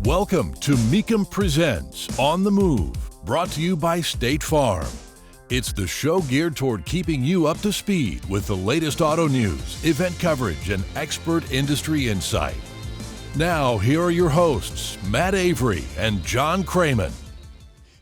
Welcome to Mecum Presents On the Move, brought to you by State Farm. It's the show geared toward keeping you up to speed with the latest auto news, event coverage, and expert industry insight. Now, here are your hosts, Matt Avery and John Kraman.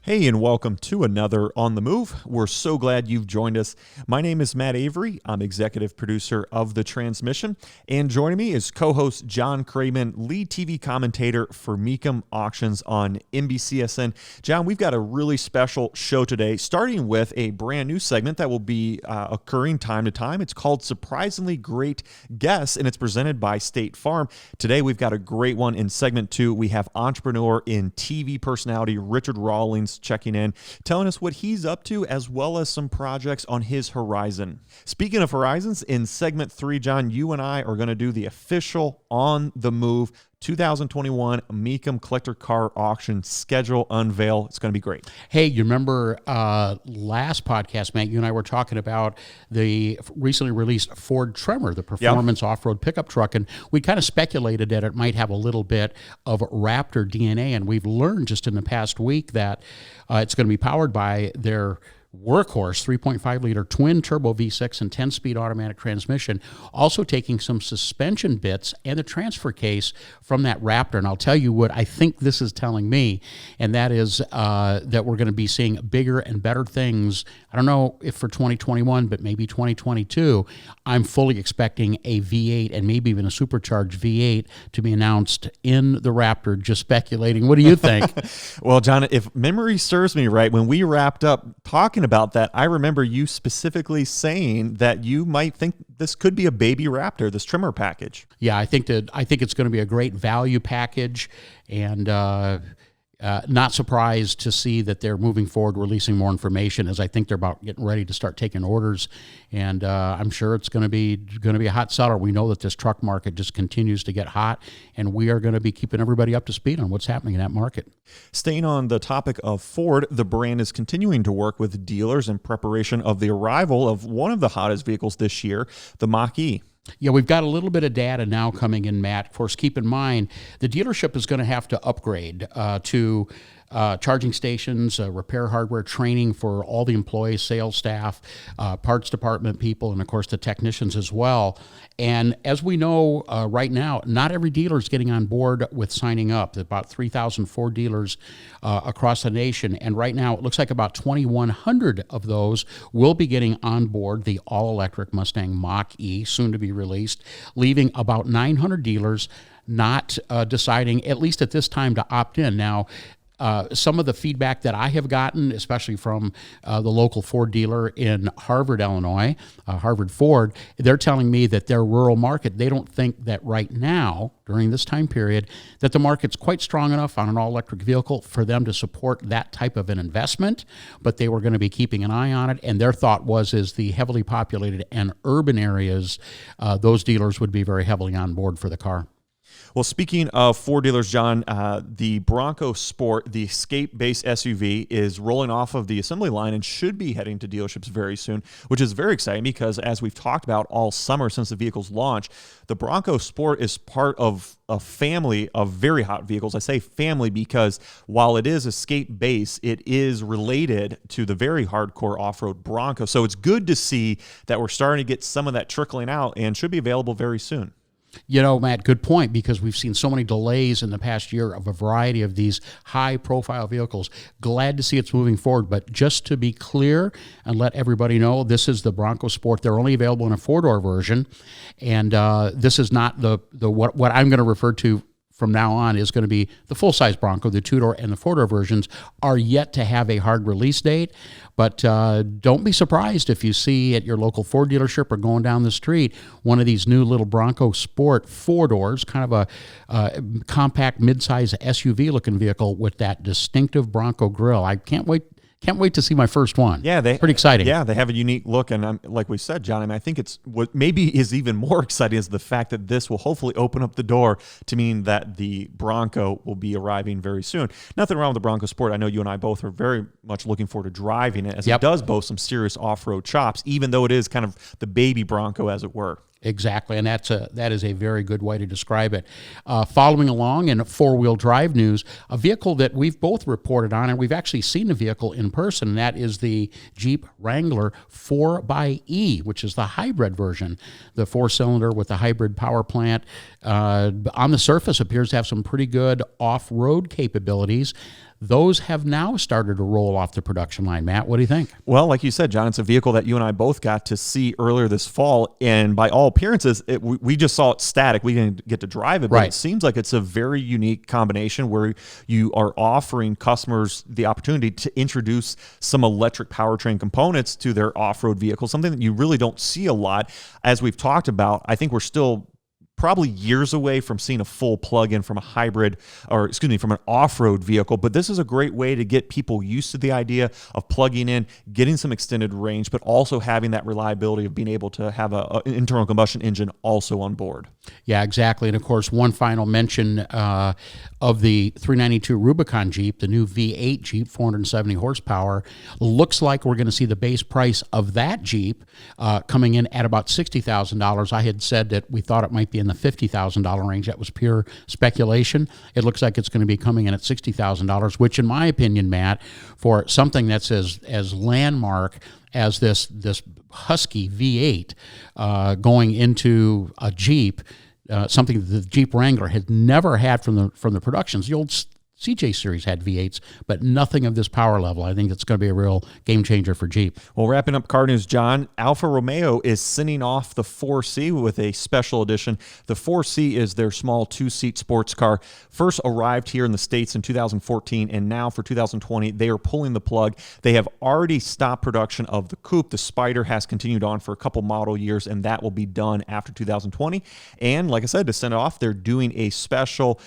Hey, and welcome to another On the Move. We're so glad you've joined us. My name is Matt Avery. I'm executive producer of The Transmission. And joining me is co-host John Kraman, lead TV commentator for Mecum Auctions on NBCSN. John, we've got a really special show today, starting with a brand new segment that will be occurring time to time. It's called Surprisingly Great Guests, and it's presented by State Farm. Today, we've got a great one in segment 2. We have entrepreneur and TV personality Richard Rawlings checking in, telling us what he's up to, as well as some projects on his horizon. Speaking of horizons, in segment 3, John, you and I are going to do the official On the Move 2021 Mecum Collector Car Auction schedule unveil. It's going to be great. Hey, you remember last podcast, Matt, you and I were talking about the recently released Ford Tremor, the performance off-road pickup truck, and we kind of speculated that it might have a little bit of Raptor DNA, and we've learned just in the past week that it's going to be powered by their workhorse 3.5-liter twin-turbo V6 and 10-speed automatic transmission, also taking some suspension bits and the transfer case from that Raptor. And I'll tell you what I think this is telling me, and that is that we're going to be seeing bigger and better things. I don't know if for 2021, but maybe 2022. I'm fully expecting a V8 and maybe even a supercharged V8 to be announced in the Raptor, just speculating. What do you think? Well, John, if memory serves me right, when we wrapped up talking about that, I remember you specifically saying that you might think this could be a baby Raptor, this Tremor package. Yeah, I think it's going to be a great value package, and not surprised to see that they're moving forward, releasing more information, as I think they're about getting ready to start taking orders, and I'm sure it's going to be a hot seller. We know that this truck market just continues to get hot, and we are going to be keeping everybody up to speed on what's happening in that market. Staying on the topic of Ford, the brand is continuing to work with dealers in preparation of the arrival of one of the hottest vehicles this year, the Mach-E. Yeah, we've got a little bit of data now coming in, Matt. Of course, keep in mind, the dealership is going to have to upgrade to charging stations, repair hardware, training for all the employees, sales staff, parts department people, and of course the technicians as well. And as we know right now, not every dealer is getting on board with signing up. There's about 3,000 Ford dealers across the nation, and right now it looks like about 2,100 of those will be getting on board the all-electric Mustang Mach-E, soon to be released, leaving about 900 dealers not deciding, at least at this time, to opt in. Now, some of the feedback that I have gotten, especially from the local Ford dealer in Harvard, Illinois, Harvard Ford, they're telling me that their rural market, they don't think that right now, during this time period, that the market's quite strong enough on an all-electric vehicle for them to support that type of an investment, but they were going to be keeping an eye on it, and their thought is the heavily populated and urban areas, those dealers would be very heavily on board for the car. Well, speaking of Ford dealers, John, the Bronco Sport, the escape-based SUV, is rolling off of the assembly line and should be heading to dealerships very soon, which is very exciting because, as we've talked about all summer since the vehicle's launch, the Bronco Sport is part of a family of very hot vehicles. I say family because while it is escape-based, it is related to the very hardcore off-road Bronco. So it's good to see that we're starting to get some of that trickling out and should be available very soon. You know, Matt, good point, because we've seen so many delays in the past year of a variety of these high-profile vehicles. Glad to see it's moving forward, but just to be clear and let everybody know, this is the Bronco Sport. They're only available in a four-door version, and this is not the what I'm going to refer to from now on is going to be the full-size Bronco. The two-door and the four-door versions are yet to have a hard release date, but don't be surprised if you see at your local Ford dealership or going down the street one of these new little Bronco Sport four-doors, kind of a compact mid-size SUV-looking vehicle with that distinctive Bronco grille. I can't wait to see my first one. Yeah, pretty exciting. Yeah, they have a unique look, and like we said, John, I think it's what maybe is even more exciting is the fact that this will hopefully open up the door to mean that the Bronco will be arriving very soon. Nothing wrong with the Bronco Sport. I know you and I both are very much looking forward to driving it, as it does boast some serious off-road chops, even though it is kind of the baby Bronco, as it were. Exactly, and that is a very good way to describe it. Following along in four-wheel drive news, a vehicle that we've both reported on, and we've actually seen the vehicle in person, and that is the Jeep Wrangler 4xe, which is the hybrid version, the four-cylinder with the hybrid power plant. On the surface, appears to have some pretty good off-road capabilities. Those have now started to roll off the production line. Matt, what do you think? Well, like you said, John, it's a vehicle that you and I both got to see earlier this fall, and by all appearances, we just saw it static. We didn't get to drive it, but It seems like it's a very unique combination where you are offering customers the opportunity to introduce some electric powertrain components to their off-road vehicle, something that you really don't see a lot. As we've talked about, I think we're still probably years away from seeing a full plug-in from from an off-road vehicle. But this is a great way to get people used to the idea of plugging in, getting some extended range, but also having that reliability of being able to have an internal combustion engine also on board. Yeah, exactly. And of course, one final mention of the 392 Rubicon Jeep, the new V8 Jeep, 470 horsepower. Looks like we're going to see the base price of that Jeep coming in at about $60,000. I had said that we thought it might be in the $50,000 range. That was pure speculation. It looks like it's going to be coming in at $60,000, which in my opinion, Matt, for something that's as landmark as this husky V8 going into a Jeep, something that the Jeep Wrangler has never had from the productions. The old CJ Series had V8s, but nothing of this power level. I think it's going to be a real game changer for Jeep. Well, wrapping up car news, John, Alfa Romeo is sending off the 4C with a special edition. The 4C is their small two-seat sports car. First arrived here in the States in 2014, and now for 2020, they are pulling the plug. They have already stopped production of the coupe. The Spider has continued on for a couple model years, and that will be done after 2020. And like I said, to send it off, they're doing a special.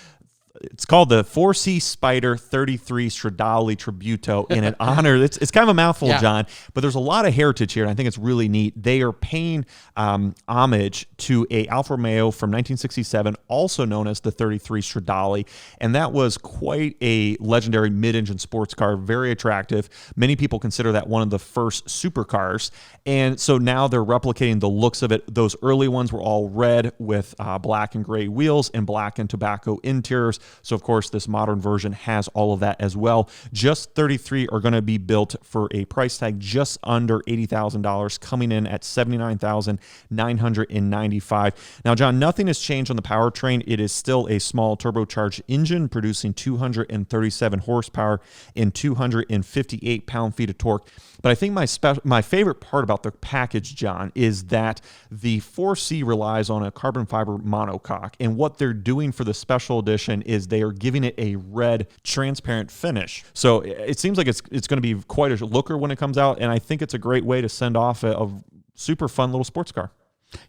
It's called the 4C Spider 33 Stradale Tributo in an honor. It's kind of a mouthful, yeah, John, but there's a lot of heritage here, and I think it's really neat. They are paying homage to a Alfa Romeo from 1967, also known as the 33 Stradale, and that was quite a legendary mid-engine sports car, very attractive. Many people consider that one of the first supercars, and so now they're replicating the looks of it. Those early ones were all red with black and gray wheels and black and tobacco interiors. So, of course, this modern version has all of that as well. Just 33 are going to be built for a price tag just under $80,000, coming in at $79,995. Now, John, nothing has changed on the powertrain. It is still a small turbocharged engine producing 237 horsepower and 258 pound-feet of torque. But I think my favorite part about the package, John, is that the 4C relies on a carbon fiber monocoque. And what they're doing for the special edition is they are giving it a red transparent finish. So it seems like it's going to be quite a looker when it comes out. And I think it's a great way to send off a super fun little sports car.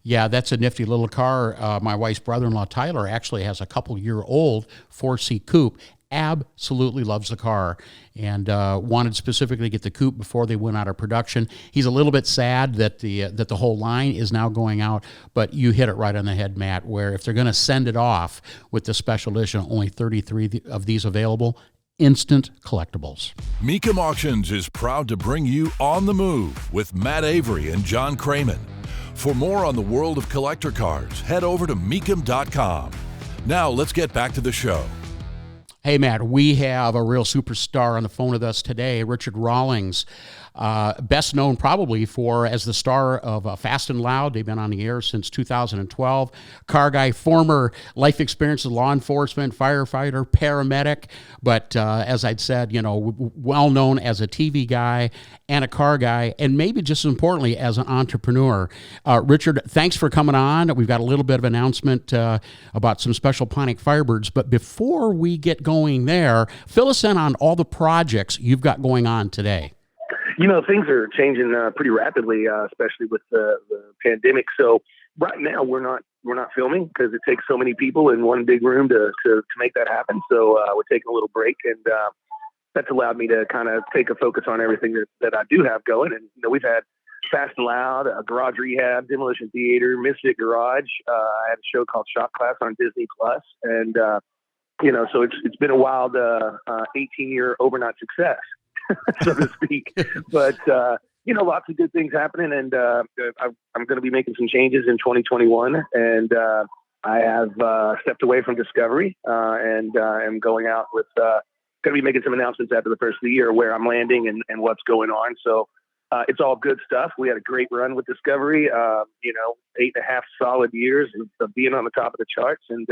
Yeah, that's a nifty little car. My wife's brother-in-law, Tyler, actually has a couple-year-old 4C coupe. Absolutely loves the car and wanted specifically to get the coupe before they went out of production. He's a little bit sad that the whole line is now going out, but you hit it right on the head, Matt, where if they're going to send it off with the special edition, only 33 of these available, instant collectibles. Mecum Auctions is proud to bring you On the Move with Matt Avery and John Kraman. For more on the world of collector cars, head over to Mecum.com. Now let's get back to the show. Hey, Matt, we have a real superstar on the phone with us today, Richard Rawlings, best known probably as the star of Fast and Loud. They've been on the air since 2012. Car guy, former life experience as law enforcement, firefighter, paramedic, but as I'd said, well known as a TV guy and a car guy, and maybe just as importantly as an entrepreneur. Richard, thanks for coming on. We've got a little bit of announcement about some special Pontiac Firebirds, but before we get going there, fill us in on all the projects you've got going on today. Things are changing pretty rapidly, especially with the pandemic. So right now we're not filming because it takes so many people in one big room to make that happen. So we're taking a little break, and that's allowed me to kind of take a focus on everything that I do have going. And we've had Fast and Loud, Garage Rehab, Demolition Theater, Misfit Garage. I had a show called Shop Class on Disney Plus, and so it's been a wild 18-year overnight success. So to speak. But lots of good things happening, and I'm going to be making some changes in 2021, and I have stepped away from Discovery, and am going out with going to be making some announcements after the first of the year where I'm landing and what's going on. So it's all good stuff. We had a great run with Discovery, 8.5 solid years of being on the top of the charts, and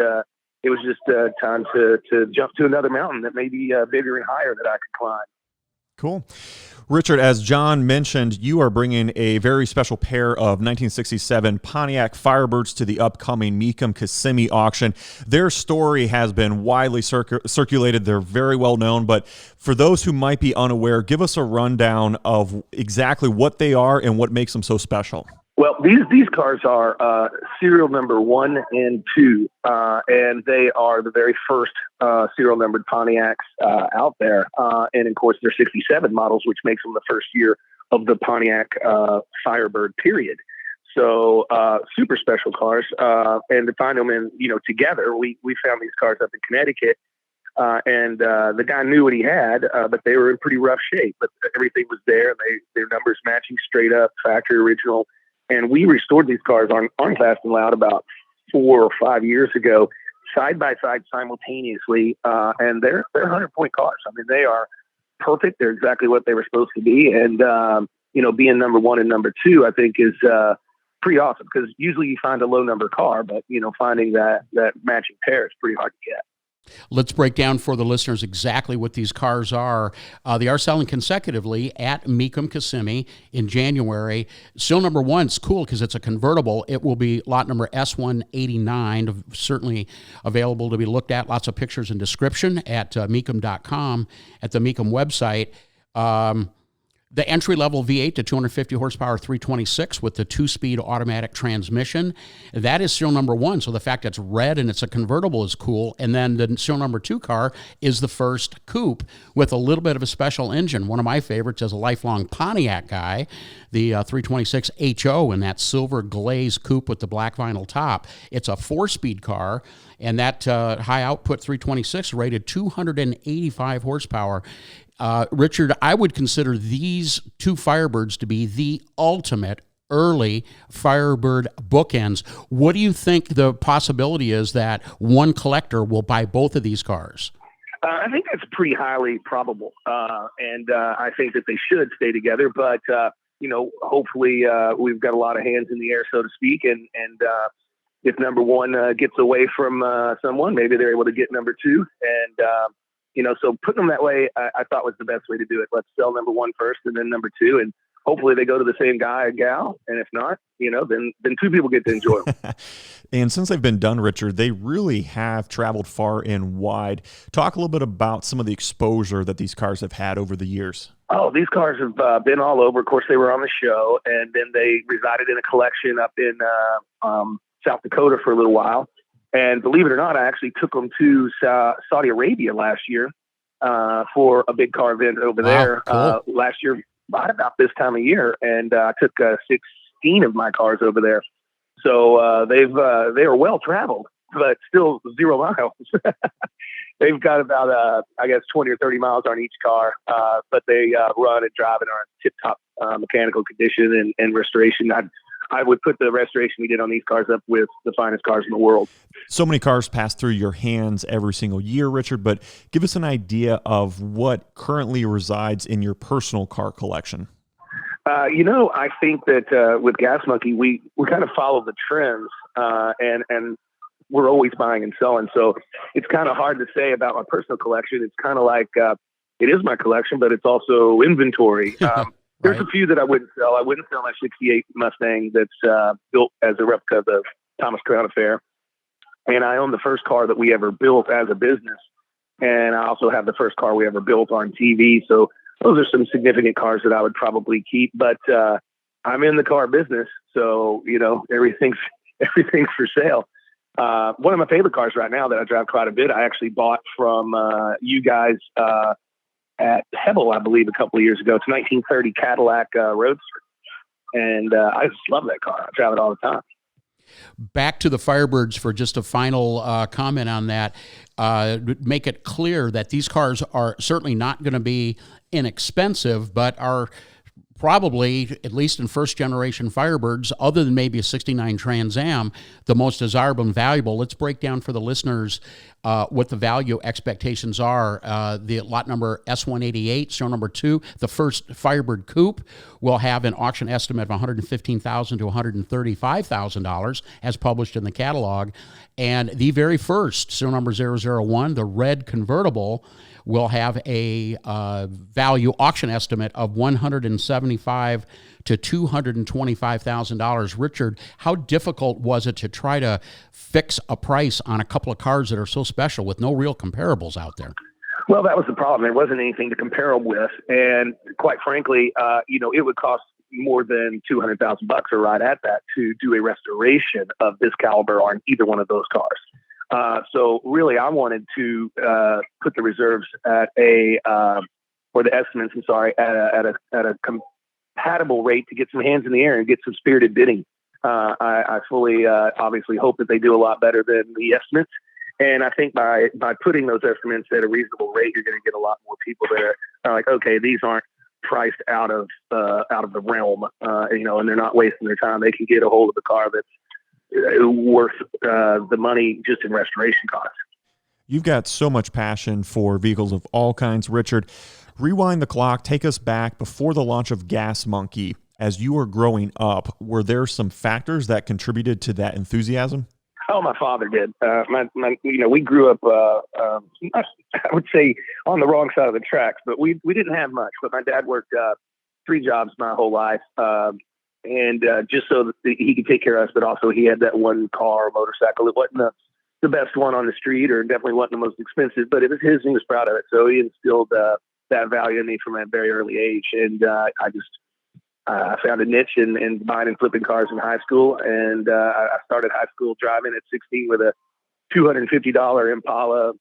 it was just time to jump to another mountain that may be bigger and higher that I could climb. Cool. Richard, as John mentioned, you are bringing a very special pair of 1967 Pontiac Firebirds to the upcoming Mecum Kissimmee auction. Their story has been widely circulated. They're very well known, but for those who might be unaware, give us a rundown of exactly what they are and what makes them so special. Well, these cars are serial number 1 and 2, and they are the very first serial numbered Pontiacs out there. And of course, they're 67 models, which makes them the first year of the Pontiac Firebird period. So super special cars, and to find them in together, we found these cars up in Connecticut. And the guy knew what he had, but they were in pretty rough shape. But everything was there. Their numbers matching straight up, factory original. And we restored these cars on Fast and Loud about 4 or 5 years ago, side by side simultaneously. And they're 100-point cars. I mean, they are perfect. They're exactly what they were supposed to be. And, being number 1 and number 2, I think is pretty awesome, because usually you find a low number car, but, finding that matching pair is pretty hard to get. Let's break down for the listeners exactly what these cars are. They are selling consecutively at Mecum Kissimmee in January. Still number 1 is cool because it's a convertible. It will be lot number S189, certainly available to be looked at. Lots of pictures and description at Mecum.com, at the Mecum website. The entry-level V8 to 250 horsepower 326 with the 2-speed automatic transmission. That is serial number 1, so the fact that it's red and it's a convertible is cool. And then the serial number 2 car is the first coupe with a little bit of a special engine. One of my favorites as a lifelong Pontiac guy, the 326 HO in that silver glaze coupe with the black vinyl top. It's a 4-speed car, and that high-output 326 rated 285 horsepower. Richard, I would consider these 2 Firebirds to be the ultimate early Firebird bookends. What do you think the possibility is that one collector will buy both of these cars? I think that's pretty highly probable, and I think that they should stay together. But hopefully we've got a lot of hands in the air, so to speak, and if number 1 gets away from someone, maybe they're able to get number 2, and so putting them that way, I thought was the best way to do it. Let's sell number 1 first and then number 2. And hopefully they go to the same guy or gal. And if not, then 2 people get to enjoy them. And since they've been done, Richard, they really have traveled far and wide. Talk a little bit about some of the exposure that these cars have had over the years. Oh, these cars have been all over. Of course, they were on the show, and then they resided in a collection up in South Dakota for a little while. And believe it or not, I actually took them to Saudi Arabia last year for a big car event over there. Cool. Last year, right about this time of year, and I took 16 of my cars over there. So they are well traveled, but still 0 miles. They've got about 20 or 30 miles on each car, but they run and drive and are in tip-top mechanical condition and restoration. I would put the restoration we did on these cars up with the finest cars in the world. So many cars pass through your hands every single year, Richard, but give us an idea of what currently resides in your personal car collection. I think that with Gas Monkey, we kind of follow the trends, and we're always buying and selling. So it's kind of hard to say about my personal collection. It's kind of like it is my collection, but it's also inventory. There's a few that I wouldn't sell. I wouldn't sell my 68 Mustang that's built as a replica of the Thomas Crown Affair. And I own the first car that we ever built as a business. And I also have the first car we ever built on TV. So those are some significant cars that I would probably keep. But I'm in the car business, so, everything's for sale. One of my favorite cars right now that I drive quite a bit, I actually bought from you guys at Pebble, I believe, a couple of years ago. It's a 1930 Cadillac Roadster. And I just love that car. I drive it all the time. Back to the Firebirds for just a final comment on that. Make it clear that these cars are certainly not going to be inexpensive, but are probably, at least in first-generation Firebirds, other than maybe a 69 Trans Am, the most desirable and valuable. Let's break down for the listeners what the value expectations are. The lot number S188, serial number 2, the first Firebird Coupe, will have an auction estimate of $115,000 to $135,000 as published in the catalog. And the very first, serial number 001, the red convertible, will have a value auction estimate of $175,000 to $225,000. Richard, how difficult was it to try to fix a price on a couple of cars that are so special with no real comparables out there? Well, that was the problem. There wasn't anything to compare them with, and quite frankly, it would cost more than $200,000 or right at that to do a restoration of this caliber on either one of those cars. So really, I wanted to put the reserves at or the estimates, at a compatible rate to get some hands in the air and get some spirited bidding. I fully, obviously, hope that they do a lot better than the estimates. And I think by putting those estimates at a reasonable rate, you're going to get a lot more people that are like, okay, these aren't priced out of the realm, and they're not wasting their time. They can get a hold of the car that's worth the money just in restoration costs. You've got so much passion for vehicles of all kinds, Richard. Rewind the clock, take us back before the launch of Gas Monkey. As you were growing up, were there some factors that contributed to that enthusiasm? Oh, my father did. We grew up, I would say, on the wrong side of the tracks, but we didn't have much. But my dad worked 3 jobs my whole life, and just so that he could take care of us, but also he had that one car or motorcycle. It wasn't the best one on the street, or definitely wasn't the most expensive, but it was his, and he was proud of it. So he instilled that value in me from a very early age, and I found a niche in buying and flipping cars in high school, and I started high school driving at 16 with a $250 Impala,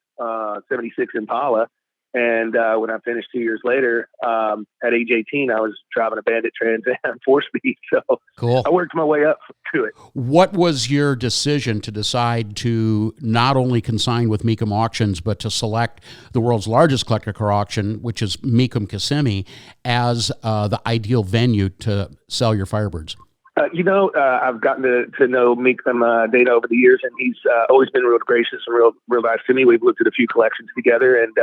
76 Impala, and when I finished 2 years later, at age 18, I was driving a Bandit Trans Am 4-speed, so cool. I worked my way up to it. What was your decision to decide to not only consign with Mecum Auctions, but to select the world's largest collector car auction, which is Mecum Kissimmee, as the ideal venue to sell your Firebirds? I've gotten to know Mecum Data over the years, and he's always been real gracious and real nice to me. We've looked at a few collections together, and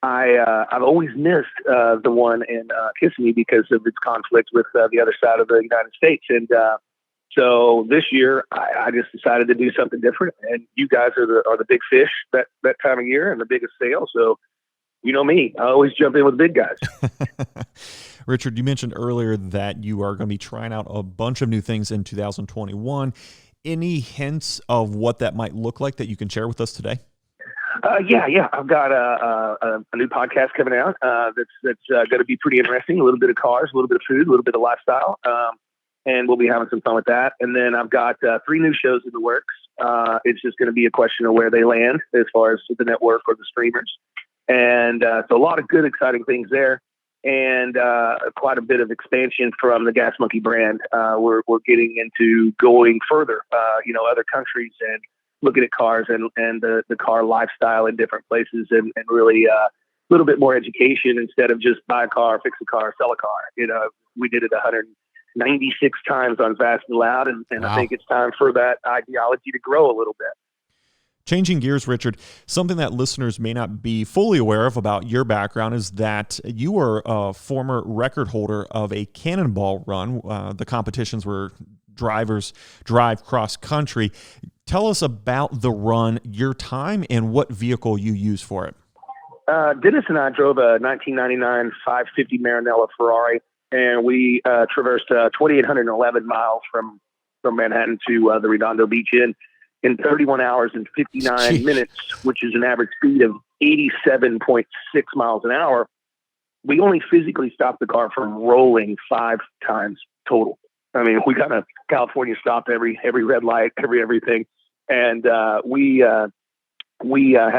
I've always missed the one in Kissimmee because of its conflict with the other side of the United States. And so this year, I just decided to do something different. And you guys are the big fish that time of year and the biggest sale. So you know me, I always jump in with the big guys. Richard, you mentioned earlier that you are going to be trying out a bunch of new things in 2021. Any hints of what that might look like that you can share with us today? Yeah. I've got a new podcast coming out that's going to be pretty interesting. A little bit of cars, a little bit of food, a little bit of lifestyle, and we'll be having some fun with that. And then I've got 3 new shows in the works. It's just going to be a question of where they land as far as the network or the streamers. And so a lot of good, exciting things there, and quite a bit of expansion from the Gas Monkey brand. We're getting into going further, other countries, and looking at cars and the car lifestyle in different places, and really a little bit more education instead of just buy a car, fix a car, sell a car. We did it 196 times on Fast and Loud, and wow. I think it's time for that ideology to grow a little bit. Changing gears, Richard, something that listeners may not be fully aware of about your background is that you were a former record holder of a Cannonball Run. The competitions were drivers drive cross country. Tell us about the run, your time, and what vehicle you used for it. Dennis and I drove a 1999 550 Maranello Ferrari, and we traversed 2,811 miles from Manhattan to the Redondo Beach Inn in 31 hours and 59 minutes, which is an average speed of 87.6 miles an hour. We only physically stopped the car from rolling 5 times total. I mean, we kind of California stopped every red light, everything. And we had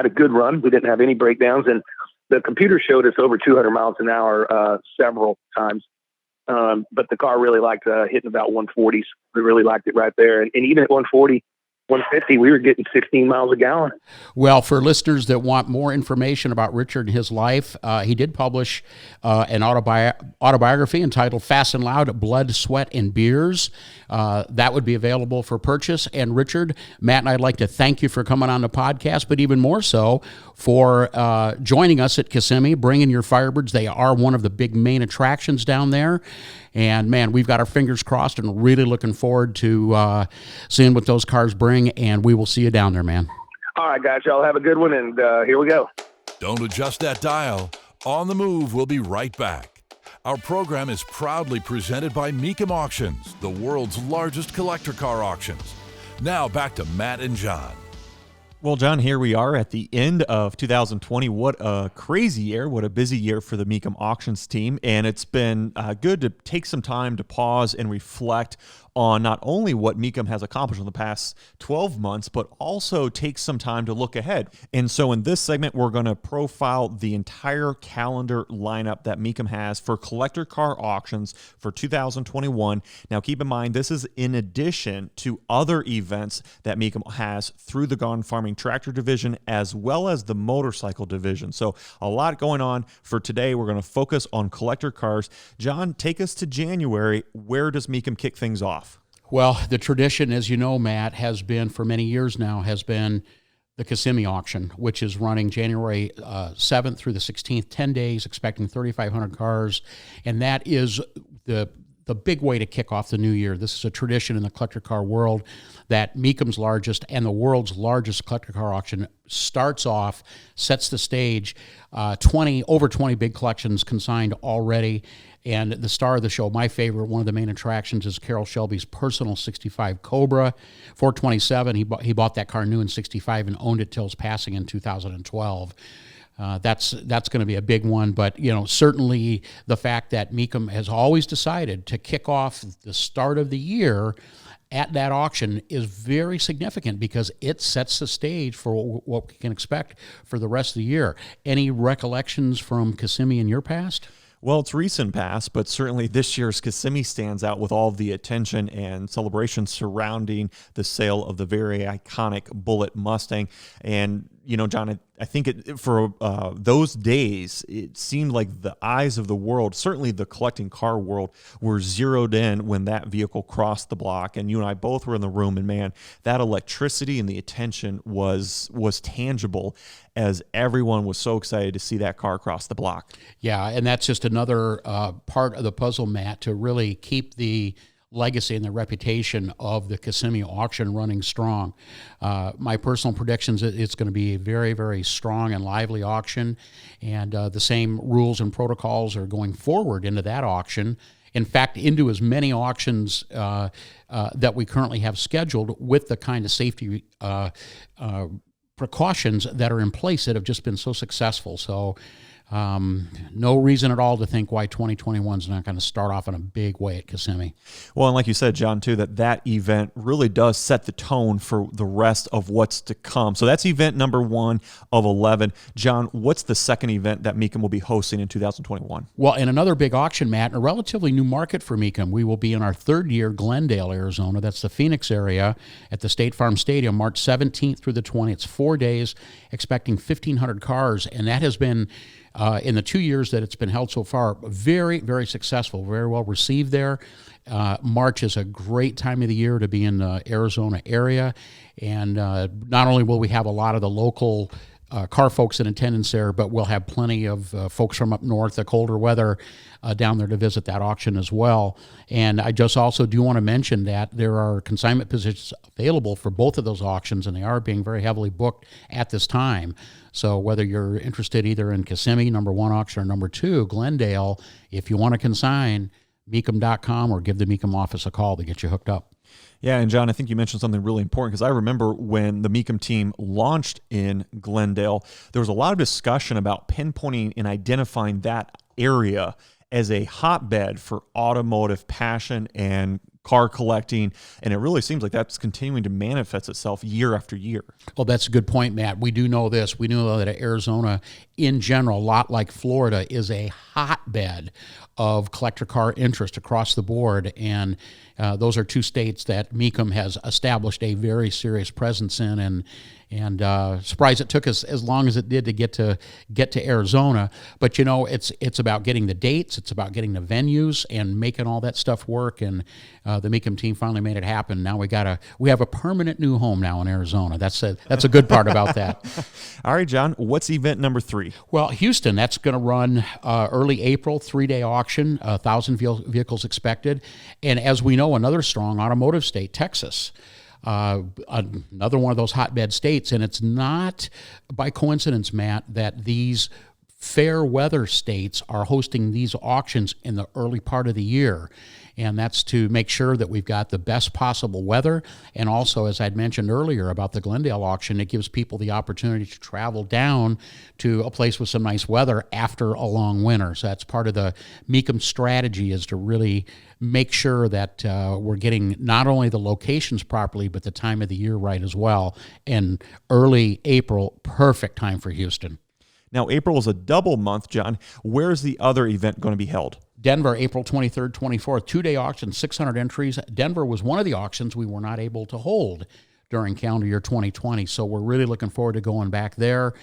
a good run. We didn't have any breakdowns, and the computer showed us over 200 miles an hour several times. But the car really liked hitting about 140s. We really liked it right there. And even at 140, 150, we were getting 16 miles a gallon. Well, for listeners that want more information about Richard and his life, he did publish an autobiography entitled Fast and Loud, Blood, Sweat, and Beers. That would be available for purchase. And Richard, Matt and I'd like to thank you for coming on the podcast, but even more so for joining us at Kissimmee, bringing your Firebirds. They are one of the big main attractions down there. And, man, we've got our fingers crossed and really looking forward to seeing what those cars bring, and we will see you down there, man. All right, guys, y'all have a good one, and here we go. Don't adjust that dial. On the Move, we'll be right back. Our program is proudly presented by Mecum Auctions, the world's largest collector car auctions. Now back to Matt and John. Well, John, here we are at the end of 2020. What a crazy year. What a busy year for the Mecum Auctions team. And it's been good to take some time to pause and reflect on not only what Mecum has accomplished in the past 12 months, but also take some time to look ahead. And so in this segment, we're going to profile the entire calendar lineup that Mecum has for collector car auctions for 2021. Now, keep in mind, this is in addition to other events that Mecum has through the Gone Farming Tractor Division, as well as the Motorcycle Division. So a lot going on for today. We're going to focus on collector cars. John, take us to January. Where does Mecum kick things off? Well, the tradition, as you know, Matt, has been for many years now, has been the Kissimmee auction, which is running January 7th through the 16th, 10 days, expecting 3,500 cars. And that is the big way to kick off the new year. This is a tradition in the collector car world that Mecum's largest and the world's largest collector car auction starts off, sets the stage, over 20 big collections consigned already. And the star of the show, my favorite, one of the main attractions, is Carroll Shelby's personal 65 Cobra, 427. He bought that car new in 65 and owned it till his passing in 2012. That's going to be a big one, but certainly the fact that Mecum has always decided to kick off the start of the year at that auction is very significant because it sets the stage for what we can expect for the rest of the year. Any recollections from Kissimmee in your past? Well, it's recent past, but certainly this year's Kissimmee stands out with all of the attention and celebration surrounding the sale of the very iconic Bullitt Mustang. And, John, I think for those days, it seemed like the eyes of the world, certainly the collecting car world, were zeroed in when that vehicle crossed the block. And you and I both were in the room, and man, that electricity and the attention was tangible as everyone was so excited to see that car cross the block. Yeah, and that's just another part of the puzzle, Matt, to really keep the legacy and the reputation of the Kissimmee auction running strong. My personal predictions, it's going to be a very, very strong and lively auction, and the same rules and protocols are going forward into that auction. In fact, into as many auctions that we currently have scheduled with the kind of safety precautions that are in place that have just been so successful. So no reason at all to think why 2021 is not going to start off in a big way at Kissimmee. Well, and like you said, John, too, that event really does set the tone for the rest of what's to come. So that's event number 1 of 11. John, what's the second event that Mecum will be hosting in 2021? Well, in another big auction, Matt, in a relatively new market for Mecum, we will be in our third year, Glendale, Arizona. That's the Phoenix area at the State Farm Stadium, March 17th through the 20th. It's 4 days, expecting 1,500 cars, and that has been in the 2 years that it's been held so far, very, very successful, very well received there. March is a great time of the year to be in the Arizona area. And not only will we have a lot of the local car folks in attendance there, but we'll have plenty of folks from up north, the colder weather, down there to visit that auction as well. And I just also do want to mention that there are consignment positions available for both of those auctions, and they are being very heavily booked at this time. So whether you're interested either in Kissimmee, number 1 auction, or number 2, Glendale, if you want to consign, Mecum.com or give the Mecum office a call to get you hooked up. Yeah, and John, I think you mentioned something really important because I remember when the Mecum team launched in Glendale, there was a lot of discussion about pinpointing and identifying that area as a hotbed for automotive passion and car collecting, and it really seems like that's continuing to manifest itself year after year. Well, that's a good point, Matt. We do know this. We know that Arizona, in general, a lot like Florida, is a hotbed of collector car interest across the board, and those are two states that Mecum has established a very serious presence in, and surprised it took us as long as it did to get to Arizona. But it's about getting the dates, it's about getting the venues, and making all that stuff work. And the Mecum team finally made it happen. Now we have a permanent new home now in Arizona. That's a good part about that. All right, John, what's event number 3? Well, Houston, that's going to run early April, 3-day auction, 1,000 vehicles expected. And as we know, another strong automotive state, Texas. Another one of those hotbed states, and it's not by coincidence, Matt, that these fair weather states are hosting these auctions in the early part of the year. And that's to make sure that we've got the best possible weather. And also, as I'd mentioned earlier about the Glendale auction, it gives people the opportunity to travel down to a place with some nice weather after a long winter. So that's part of the Mecum strategy, is to really make sure that we're getting not only the locations properly, but the time of the year right as well. And early April, perfect time for Houston. Now, April is a double month, John. Where's the other event going to be held? Denver, April 23rd, 24th, 2-day auction, 600 entries. Denver was one of the auctions we were not able to hold during calendar year 2020, so we're really looking forward to going back there.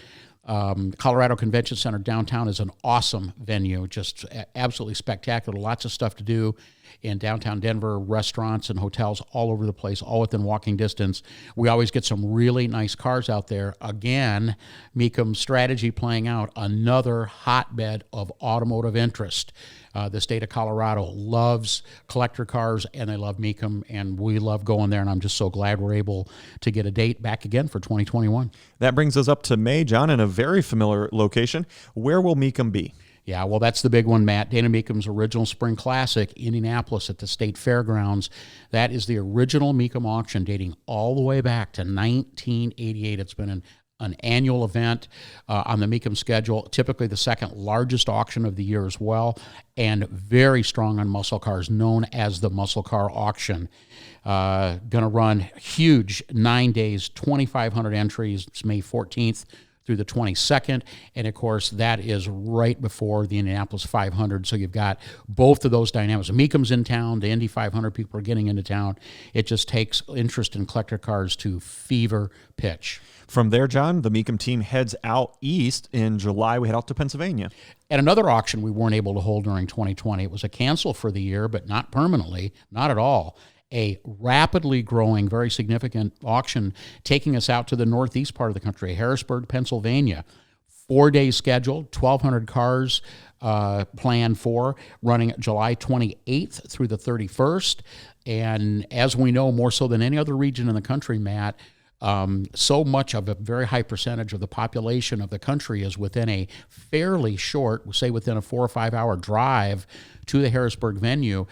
Colorado Convention Center downtown is an awesome venue, just absolutely spectacular. Lots of stuff to do in downtown Denver, restaurants and hotels all over the place, all within walking distance. We always get some really nice cars out there. Again, Mecum strategy playing out, another hotbed of automotive interest. The state of Colorado loves collector cars, and they love Mecum, and we love going there, and I'm just so glad we're able to get a date back again for 2021. That brings us up to May, John, in a very familiar location. Where will Mecum be? Yeah, well, that's the big one, Matt. Dana Mecum's original Spring Classic, Indianapolis at the State Fairgrounds. That is the original Mecum auction dating all the way back to 1988. It's been an annual event on the Mecum schedule, typically the second largest auction of the year as well, and very strong on muscle cars, known as the Muscle Car Auction. Going to run huge 9 days, 2,500 entries. It's May 14th through the 22nd, and of course that is right before the Indianapolis 500, so you've got both of those dynamics. Mecum's in town, the Indy 500 people are getting into town. It just takes interest in collector cars to fever pitch. From there, John, the Mecum team heads out east. In July, we head out to Pennsylvania. At another auction we weren't able to hold during 2020. It was a cancel for the year, but not permanently, not at all. A rapidly growing, very significant auction taking us out to the northeast part of the country, Harrisburg, Pennsylvania. 4-day schedule, 1,200 cars planned for, running July 28th through the 31st. And as we know, more so than any other region in the country, Matt, so much of a very high percentage of the population of the country is within a fairly short, say within a 4 or 5 hour drive to the Harrisburg venue,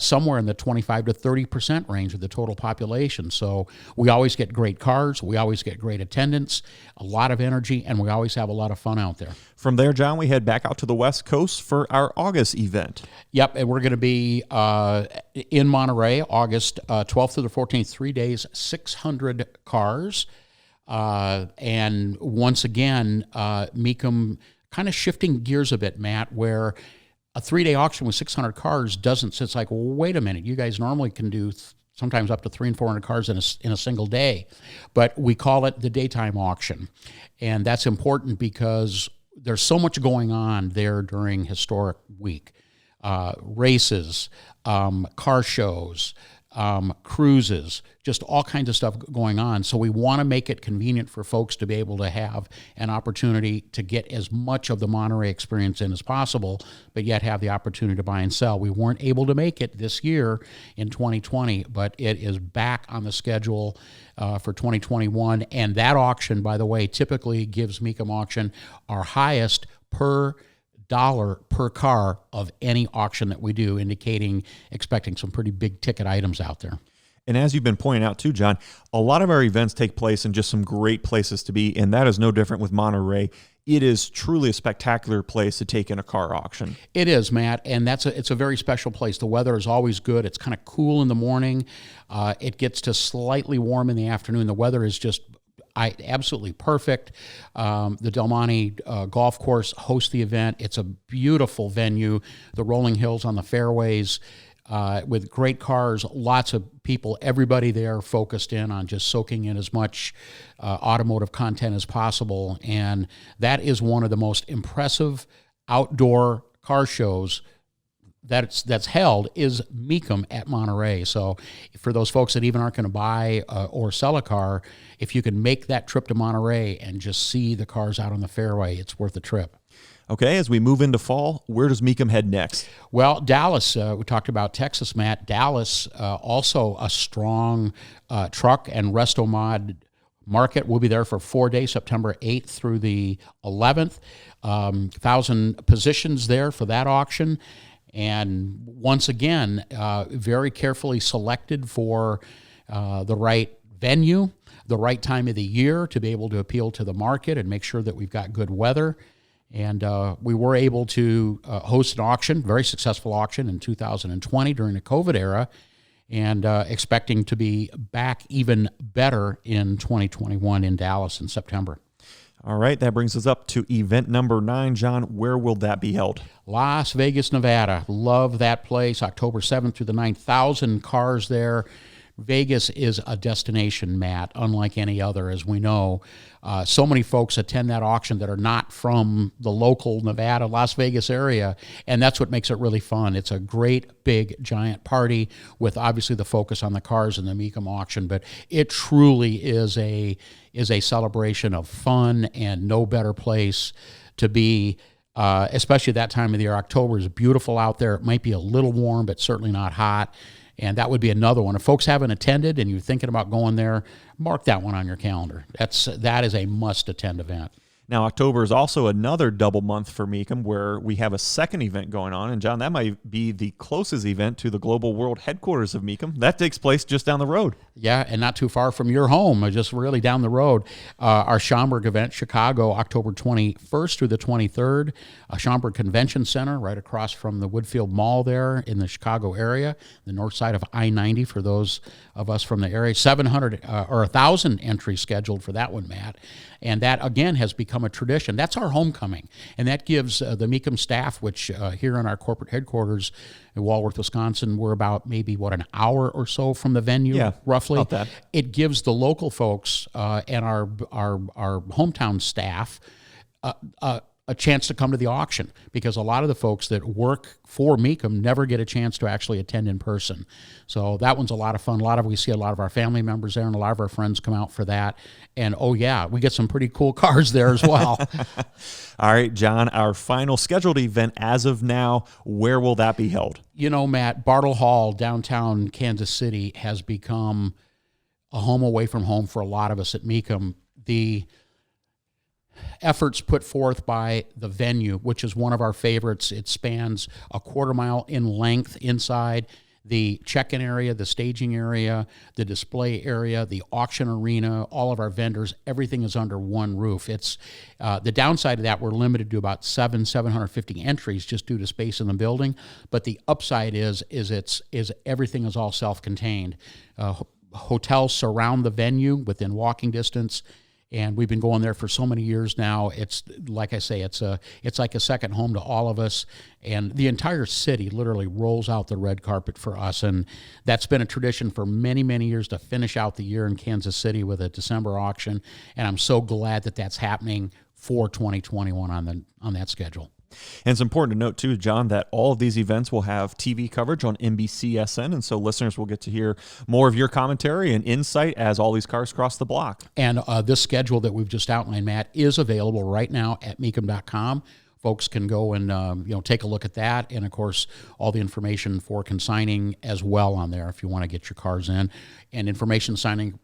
somewhere in the 25 to 30% range of the total population. So we always get great cars, we always get great attendance, a lot of energy, and we always have a lot of fun out there. From there, John, we head back out to the West Coast for our August event. Yep, and we're going to be in Monterey, August 12th through the 14th, 3 days, 600 cars. And once again, Mecum kind of shifting gears a bit, Matt, where a 3-day auction with 600 cars doesn't, so it's like, well, wait a minute, you guys normally can do sometimes up to 300 and 400 cars in a single day, but we call it the daytime auction. And that's important because there's so much going on there during historic week. Races, car shows, cruises, just all kinds of stuff going on. So we want to make it convenient for folks to be able to have an opportunity to get as much of the Monterey experience in as possible, but yet have the opportunity to buy and sell. We weren't able to make it this year in 2020, but it is back on the schedule for 2021. And that auction, by the way, typically gives Mecum Auction our highest per dollar per car of any auction that we do, expecting some pretty big ticket items out there. And as you've been pointing out too, John, a lot of our events take place in just some great places to be, and that is no different with Monterey. It is truly a spectacular place to take in a car auction. It is, Matt, and it's a very special place. The weather is always good. It's kind of cool in the morning. It gets to slightly warm in the afternoon. The weather is just absolutely perfect. The Del Monte Golf Course hosts the event. It's a beautiful venue. The rolling hills on the fairways. With great cars, lots of people, everybody there focused in on just soaking in as much automotive content as possible. And that is one of the most impressive outdoor car shows that's held is Mecum at Monterey. So for those folks that even aren't going to buy or sell a car, if you can make that trip to Monterey and just see the cars out on the fairway, it's worth the trip. Okay, as we move into fall, where does Mecum head next? Well, Dallas, we talked about Texas, Matt. Dallas, also a strong truck and resto mod market. We'll be there for 4 days, September 8th through the 11th. 1,000 positions there for that auction. And once again, very carefully selected for the right venue, the right time of the year to be able to appeal to the market and make sure that we've got good weather. And we were able to host an auction, very successful auction in 2020 during the COVID era, and expecting to be back even better in 2021 in Dallas in September. All right, that brings us up to event number 9. John, where will that be held? Las Vegas, Nevada. Love that place. October 7th through the 9th. 1,000 cars there. Vegas is a destination, Matt, unlike any other, as we know. So many folks attend that auction that are not from the local Nevada, Las Vegas area, and that's what makes it really fun. It's a great, big, giant party with obviously the focus on the cars and the Mecum auction, but it truly is a celebration of fun, and no better place to be, especially that time of the year. October is beautiful out there. It might be a little warm, but certainly not hot. And that would be another one. If folks haven't attended and you're thinking about going there, mark that one on your calendar. That is a must-attend event. Now, October is also another double month for Mecum, where we have a second event going on. And, John, that might be the closest event to the global world headquarters of Mecum. That takes place just down the road. Yeah, and not too far from your home, just really down the road. Our Schaumburg event, Chicago, October 21st through the 23rd. Schaumburg Convention Center, right across from the Woodfield Mall there in the Chicago area, the north side of I-90 for those of us from the area. 700 or 1,000 entries scheduled for that one, Matt. And that, again, has become a tradition. That's our homecoming. And that gives the Mecum staff, which here in our corporate headquarters in Walworth, Wisconsin, we're about maybe, an hour or so from the venue, roughly. About that. It gives the local folks and our hometown staff a chance to come to the auction, because a lot of the folks that work for Mecum never get a chance to actually attend in person. So that one's a lot of fun. We see a lot of our family members there, and a lot of our friends come out for that. And we get some pretty cool cars there as well. All right, John, our final scheduled event as of now, where will that be held? You know, Matt, Bartle Hall, downtown Kansas City, has become a home away from home for a lot of us at Mecum. The efforts put forth by the venue, which is one of our favorites. It spans a quarter mile in length inside. The check-in area, the staging area, the display area, the auction arena, all of our vendors, everything is under one roof. It's the downside of that, we're limited to about 750 entries just due to space in the building. But the upside is everything is all self-contained. Hotels surround the venue within walking distance. And we've been going there for so many years now. It's like I say, it's like a second home to all of us. And the entire city literally rolls out the red carpet for us. And that's been a tradition for many, many years to finish out the year in Kansas City with a December auction. And I'm so glad that that's happening for 2021 on that schedule. And it's important to note, too, John, that all of these events will have TV coverage on NBCSN, and so listeners will get to hear more of your commentary and insight as all these cars cross the block. And this schedule that we've just outlined, Matt, is available right now at Mecum.com. Folks can go and take a look at that, and, of course, all the information for consigning as well on there if you want to get your cars in, and information signing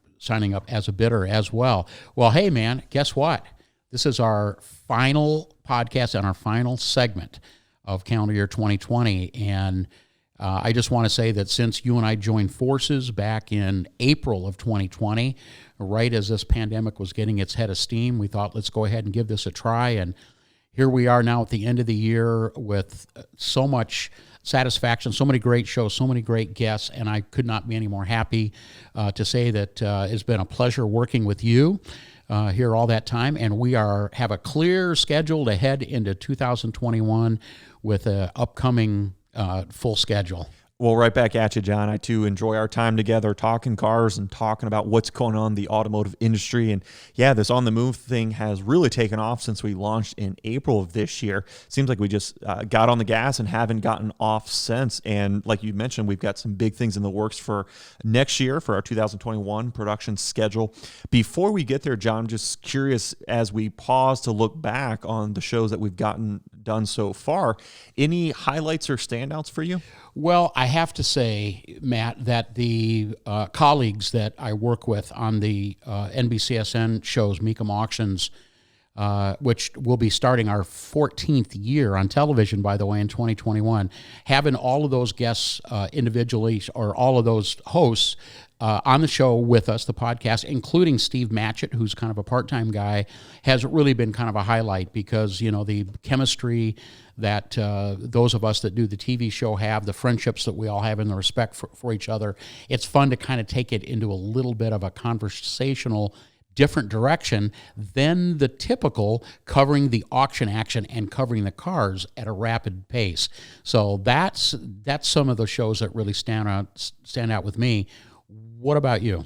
up as a bidder as well. Well, hey, man, guess what? This is our final podcast and our final segment of calendar year 2020, and I just want to say that since you and I joined forces back in April of 2020, right as this pandemic was getting its head of steam, we thought, let's go ahead and give this a try. And here we are now at the end of the year with so much satisfaction, so many great shows, so many great guests, and I could not be any more happy to say that it's been a pleasure working with you here all that time, and we have a clear schedule to head into 2021 with an upcoming full schedule. Well, right back at you, John. I, too, enjoy our time together talking cars and talking about what's going on in the automotive industry. And, yeah, this On the Move thing has really taken off since we launched in April of this year. Seems like we just got on the gas and haven't gotten off since. And like you mentioned, we've got some big things in the works for next year for our 2021 production schedule. Before we get there, John, I'm just curious, as we pause to look back on the shows that we've gotten done so far, any highlights or standouts for you? Well, I have to say, Matt, that the colleagues that I work with on the NBCSN shows, Mecum Auctions, which will be starting our 14th year on television, by the way, in 2021, having all of those guests individually, or all of those hosts on the show with us, the podcast, including Steve Matchett, who's kind of a part-time guy, has really been kind of a highlight because, you know, the chemistry that those of us that do the TV show have, the friendships that we all have, and the respect for each other. It's fun to kind of take it into a little bit of a conversational different direction than the typical covering the auction action and covering the cars at a rapid pace. So that's some of the shows that really stand out with me. What about you?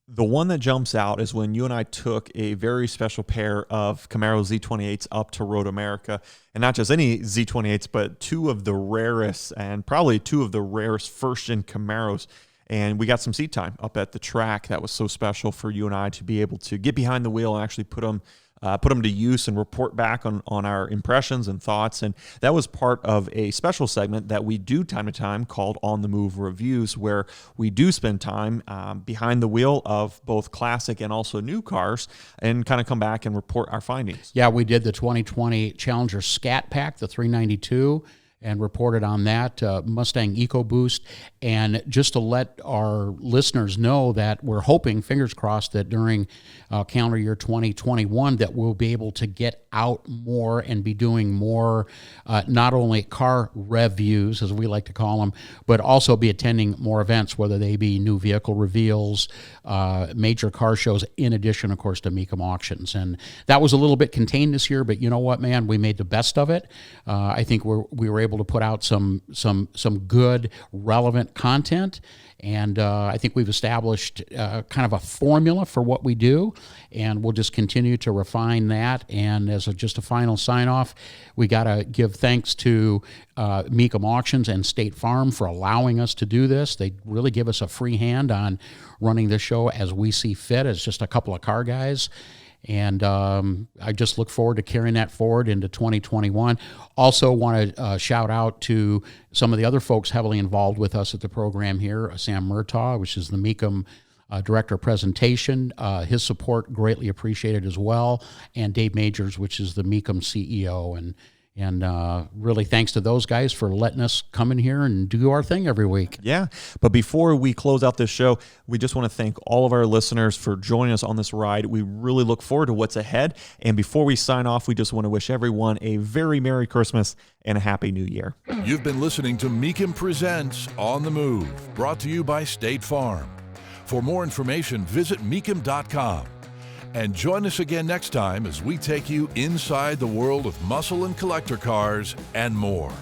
The one that jumps out is when you and I took a very special pair of Camaro Z28s up to Road America, and not just any Z28s, but two of the rarest first-gen Camaros. And we got some seat time up at the track. That was so special for you and I to be able to get behind the wheel and actually put them to use and report back on our impressions and thoughts. And that was part of a special segment that we do time to time called On the Move Reviews, where we do spend time behind the wheel of both classic and also new cars and kind of come back and report our findings. Yeah, we did the 2020 Challenger Scat Pack, the 392, and reported on that, Mustang EcoBoost. And just to let our listeners know that we're hoping, fingers crossed, that during calendar year 2021 that we'll be able to get out more and be doing more, not only car reviews, as we like to call them, but also be attending more events, whether they be new vehicle reveals, major car shows, in addition, of course, to Mecum Auctions. And that was a little bit contained this year, but you know what, man? We made the best of it. I think we were able to put out some good, relevant content, and I think we've established kind of a formula for what we do, and we'll just continue to refine that. And as just a final sign-off, we got to give thanks to Mecum Auctions and State Farm for allowing us to do this. They really give us a free hand on running this show as we see fit, as just a couple of car guys. And I just look forward to carrying that forward into 2021. Also want to shout out to some of the other folks heavily involved with us at the program here, Sam Murtaugh, which is the Mecum Director of Presentation. His support greatly appreciated as well. And Dave Majors, which is the Mecum CEO. And really thanks to those guys for letting us come in here and do our thing every week. Yeah, but before we close out this show, we just want to thank all of our listeners for joining us on this ride. We really look forward to what's ahead. And before we sign off, we just want to wish everyone a very Merry Christmas and a Happy New Year. You've been listening to Mecum Presents On the Move, brought to you by State Farm. For more information, visit Mecum.com. And join us again next time as we take you inside the world of muscle and collector cars and more.